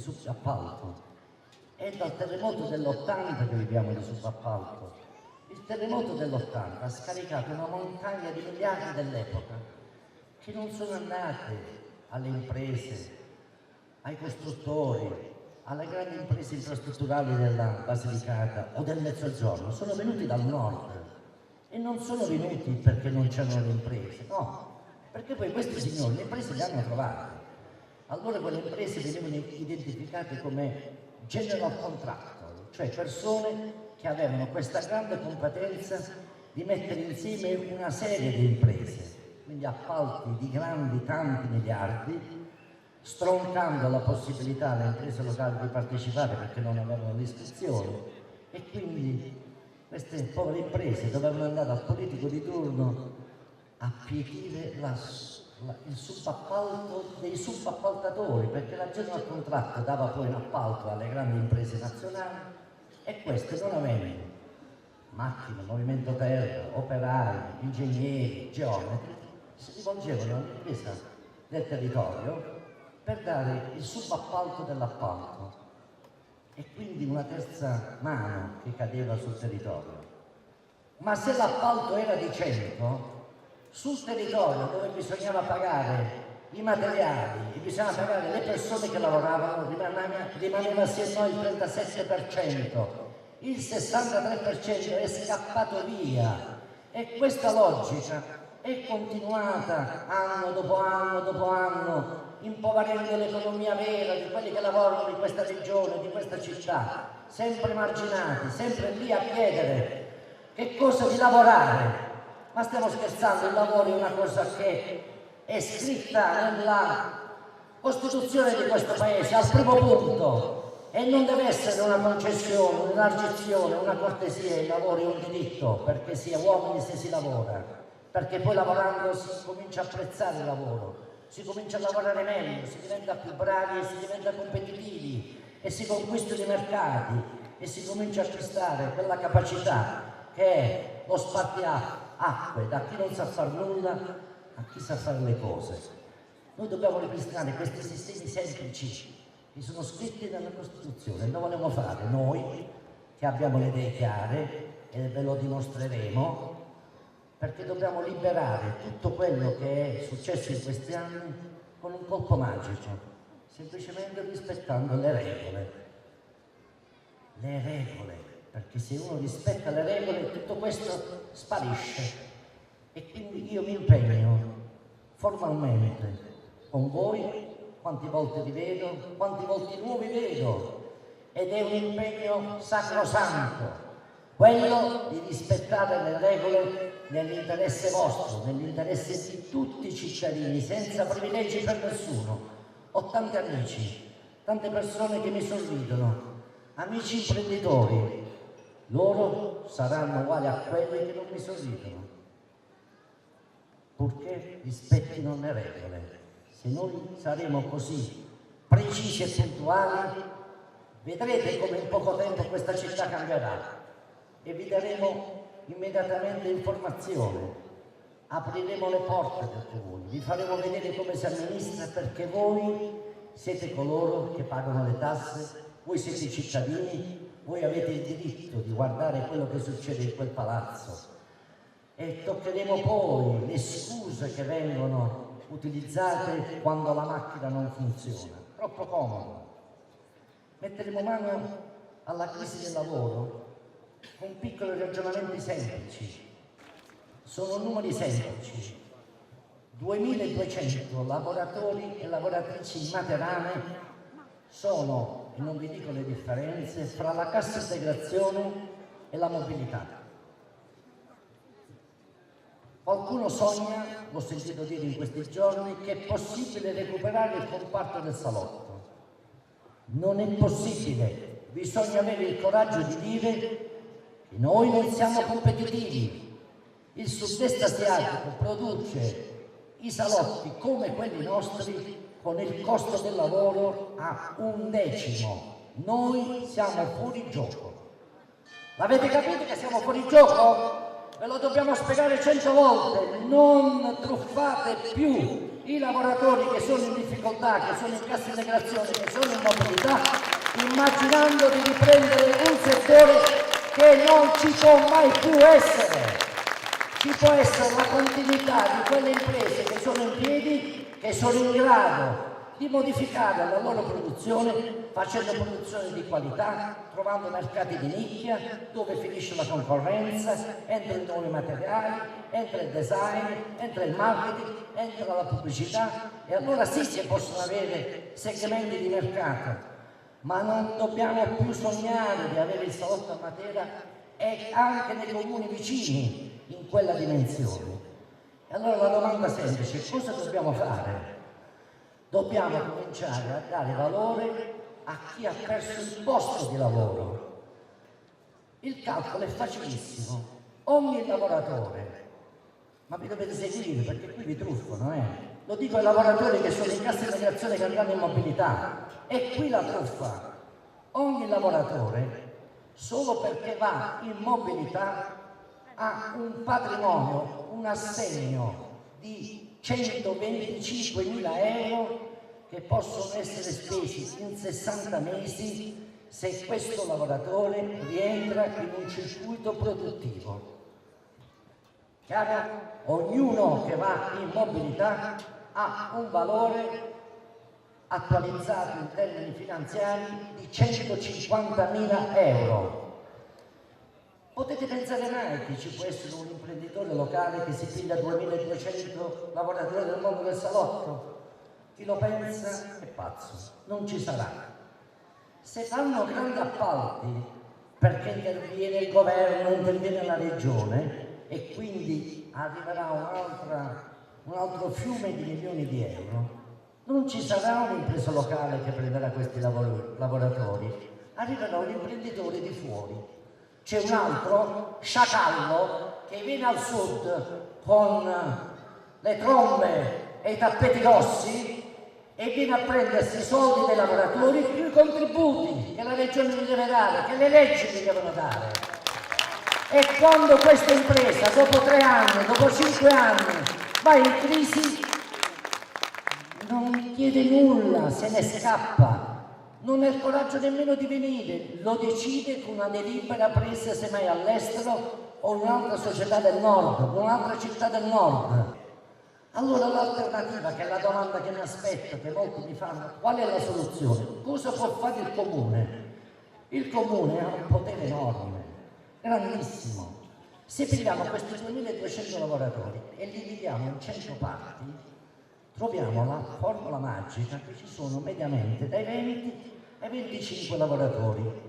subappalto. È dal terremoto dell'80 che viviamo di subappalto. Il terremoto dell'80 ha scaricato una montagna di miliardi dell'epoca che non sono andate alle imprese, ai costruttori, alle grandi imprese infrastrutturali della Basilicata o del Mezzogiorno, sono venuti dal nord e non sono venuti perché non c'erano le imprese, no, perché poi questi signori le imprese le hanno trovate. Allora quelle imprese venivano identificate come general contractor, cioè persone che avevano questa grande competenza di mettere insieme una serie di imprese, quindi appalti di grandi, tanti miliardi, stroncando la possibilità alle imprese locali di partecipare perché non avevano l'iscrizione, e quindi queste povere imprese dovevano andare al politico di turno a pietire il subappalto dei subappaltatori, perché la general contract dava poi un appalto alle grandi imprese nazionali e queste, non avendo macchine, movimento terra, operai, ingegneri, geometri, si rivolgevano all'impresa del territorio per dare il subappalto dell'appalto e quindi una terza mano che cadeva sul territorio. Ma se l'appalto era di 100, sul territorio dove bisognava pagare i materiali e bisognava pagare le persone che lavoravano, rimaneva sì e no il 37%, il 63% è scappato via, e questa logica è continuata anno dopo anno dopo anno, impoverendo l'economia vera di quelli che lavorano in questa regione, di questa città, sempre marginati, sempre lì a chiedere che cosa di lavorare. Ma stiamo scherzando? Il lavoro è una cosa che è scritta nella Costituzione di questo Paese, al primo punto, e non deve essere una concessione, un'argizione, una cortesia. Il lavoro è un diritto, perché si è uomini se si lavora, perché poi lavorando si comincia a apprezzare il lavoro, si comincia a lavorare meglio, si diventa più bravi e si diventa competitivi e si conquistano i mercati e si comincia a acquistare quella capacità che è lo spartiacque da chi non sa fare nulla a chi sa fare le cose. Noi dobbiamo ripristinare questi sistemi semplici che sono scritti nella Costituzione. Lo vogliamo fare noi che abbiamo le idee chiare, e ve lo dimostreremo, perché dobbiamo liberare tutto quello che è successo in questi anni con un colpo magico, semplicemente rispettando le regole. Le regole, perché se uno rispetta le regole tutto questo sparisce. E quindi io mi impegno formalmente con voi, quante volte vi vedo, quanti volti nuovi vedo, ed è un impegno sacrosanto, quello di rispettare le regole nell'interesse vostro, nell'interesse di tutti i cittadini, senza privilegi per nessuno. Ho tanti amici, tante persone che mi sorridono, amici imprenditori, loro saranno uguali a quelli che non mi sorridono, purché rispettino le regole. Se noi saremo così precisi e puntuali, vedrete come in poco tempo questa città cambierà e vi daremo immediatamente informazione, apriremo le porte per voi, vi faremo vedere come si amministra, perché voi siete coloro che pagano le tasse, voi siete i cittadini, voi avete il diritto di guardare quello che succede in quel palazzo. E toccheremo poi le scuse che vengono utilizzate quando la macchina non funziona. Troppo comodo. Metteremo mano alla crisi del lavoro con piccoli ragionamenti semplici. Sono numeri semplici. 2200 lavoratori e lavoratrici in Materane sono, e non vi dico le differenze, fra la cassa integrazione e la mobilità. Qualcuno sogna, l'ho sentito dire in questi giorni, che è possibile recuperare il comparto del salotto. Non è possibile, bisogna avere il coraggio di dire che noi non siamo competitivi. Il sud-est asiatico produce i salotti come quelli nostri con il costo del lavoro a 1/10. Noi siamo fuori gioco. L'avete capito che siamo fuori gioco? Ve lo dobbiamo spiegare 100 volte, non truffate più i lavoratori che sono in difficoltà, che sono in cassa integrazione, che sono in mobilità, immaginando di riprendere un settore che non ci può mai più essere. Ci può essere la continuità di quelle imprese che sono in piedi, che sono in grado di modificare la loro produzione facendo produzione di qualità, trovando mercati di nicchia dove finisce la concorrenza, entra i nuovi materiali, entra il design, entra il marketing, entra la pubblicità e allora sì che possono avere segmenti di mercato, ma non dobbiamo più sognare di avere il salotto a Matera e anche nei comuni vicini in quella dimensione. E allora la domanda semplice, cosa dobbiamo fare? Dobbiamo cominciare a dare valore a chi ha perso il posto di lavoro. Il calcolo è facilissimo. Ogni lavoratore, ma vi dovete seguire perché qui vi truffano, Lo dico ai lavoratori che sono in cassa integrazione che andranno in mobilità. E qui la truffa. Ogni lavoratore, solo perché va in mobilità, ha un patrimonio, un assegno di 125.000 euro che possono essere spesi in 60 mesi se questo lavoratore rientra in un circuito produttivo. Chiaro? Ognuno che va in mobilità ha un valore attualizzato in termini finanziari di 150.000 euro. Potete pensare mai che ci può essere un imprenditore locale che si piglia 2.200 lavoratori del mondo del salotto? Chi lo pensa è pazzo, non ci sarà. Se fanno grandi appalti perché interviene il governo, interviene la regione e quindi arriverà un altro fiume di milioni di euro, non ci sarà un'impresa locale che prenderà questi lavoratori, arriverà un imprenditore di fuori. C'è un altro sciacallo che viene al sud con le trombe e i tappeti rossi e viene a prendersi i soldi dei lavoratori più i contributi che la regione gli deve dare, che le leggi gli devono dare. E quando questa impresa, dopo 3 anni, dopo 5 anni, va in crisi, non chiede nulla, se ne scappa. Non ha il coraggio nemmeno di venire, lo decide con una delibera presa semmai all'estero o in un'altra società del nord, in un'altra città del nord. Allora l'alternativa, che è la domanda che mi aspetto, che molti mi fanno, qual è la soluzione? Cosa può fare il comune? Il comune ha un potere enorme, grandissimo. Se prendiamo questi 2.200 lavoratori e li dividiamo in 100 parti, troviamo la formula magica che ci sono mediamente dai 20 ai 25 lavoratori.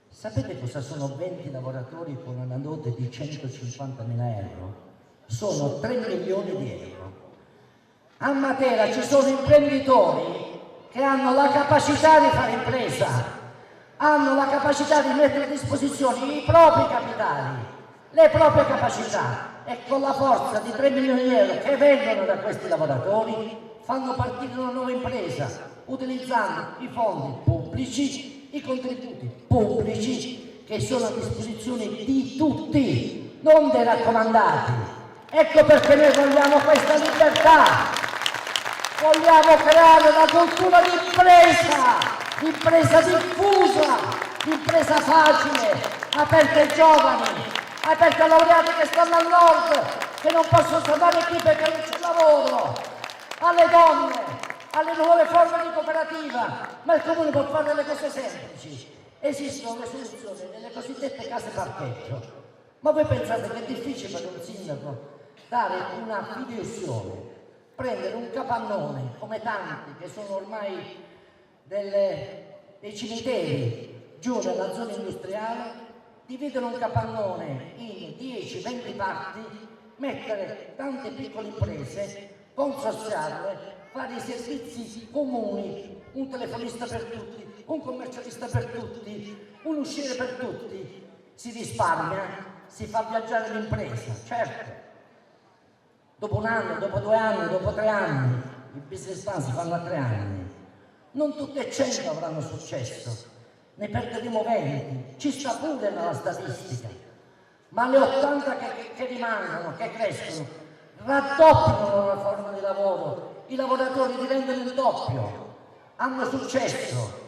Sapete cosa sono 20 lavoratori con una dote di 150.000 euro? Sono 3 milioni di euro. A Matera ci sono imprenditori che hanno la capacità di fare impresa, hanno la capacità di mettere a disposizione i propri capitali, le proprie capacità e con la forza di 3 milioni di euro che vengono da questi lavoratori fanno partire una nuova impresa utilizzando i fondi pubblici, i contributi pubblici che sono a disposizione di tutti, non dei raccomandati. Ecco perché noi vogliamo questa libertà, vogliamo creare una cultura di impresa diffusa, di impresa facile, aperta ai giovani, aperta ai laureati che stanno al nord, che non possono tornare qui perché non c'è lavoro, alle donne, alle nuove forme di cooperativa, ma il comune può fare delle cose semplici. Esistono le soluzioni delle cosiddette case parcheggio, ma voi pensate che è difficile per un sindaco dare una fideiussione, prendere un capannone come tanti che sono ormai dei cimiteri giù nella zona industriale, dividere un capannone in 10-20 parti, mettere tante piccole imprese, consorziarle, fare i servizi comuni, un telefonista per tutti, un commercialista per tutti, un usciere per tutti, si risparmia, si fa viaggiare l'impresa, certo. Dopo 1 anno, dopo 2 anni, dopo 3 anni, i business plan si fanno a 3 anni. Non tutte e 100 avranno successo, ne perderemo 20, ci sta pure nella statistica. Ma le 80 che rimangono, che crescono, raddoppiano la forma di lavoro, i lavoratori diventano il doppio, hanno successo.